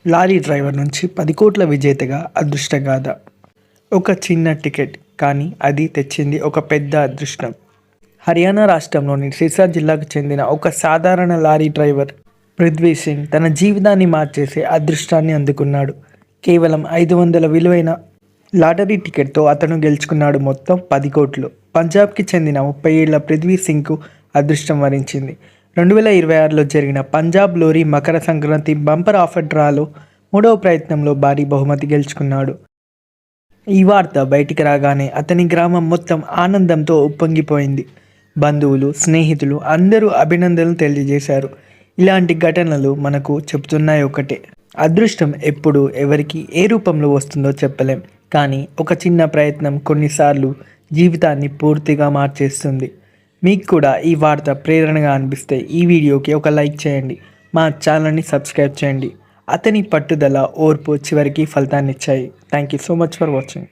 Lorry driver నుంచి 10 కోట్ల విజేతగా అదృష్టగాథ. ఒక చిన్న టికెట్, కానీ అది తెచ్చింది ఒక పెద్ద అదృష్టం. హర్యానా రాష్ట్రంలోని సిర్సా జిల్లాకు చెందిన ఒక సాధారణ లారీ డ్రైవర్ పృథ్వీ సింగ్ తన జీవితాన్ని మార్చేసే అదృష్టాన్ని అందుకున్నాడు. కేవలం 500 విలువైన లాటరీ టికెట్తో అతను గెలుచుకున్నాడు మొత్తం 10 కోట్లు. పంజాబ్కి చెందిన 30 ఏళ్ల పృథ్వీ సింగ్కు అదృష్టం వరించింది. 2026లో జరిగిన పంజాబ్ లోరీ మకర సంక్రాంతి బంపర్ ఆఫర్ డ్రాలో 3వ ప్రయత్నంలో భారీ బహుమతి గెలుచుకున్నాడు. ఈ వార్త బయటికి రాగానే అతని గ్రామం మొత్తం ఆనందంతో ఉప్పొంగిపోయింది. బంధువులు, స్నేహితులు అందరూ అభినందనలు తెలియజేశారు. ఇలాంటి ఘటనలు మనకు చెబుతున్నాయి ఒకటే: అదృష్టం ఎప్పుడు ఎవరికి ఏ రూపంలో వస్తుందో చెప్పలేం, కానీ ఒక చిన్న ప్రయత్నం కొన్నిసార్లు జీవితాన్ని పూర్తిగా మార్చేస్తుంది. మీకు కూడా ఈ వార్త ప్రేరణగా అనిపిస్తే ఈ వీడియోకి ఒక లైక్ చేయండి, మా ఛానల్ని సబ్స్క్రైబ్ చేయండి. అతని పట్టుదల, ఓర్పు చివరికి ఫలితాన్నిచ్చాయి. Thank you so much for watching.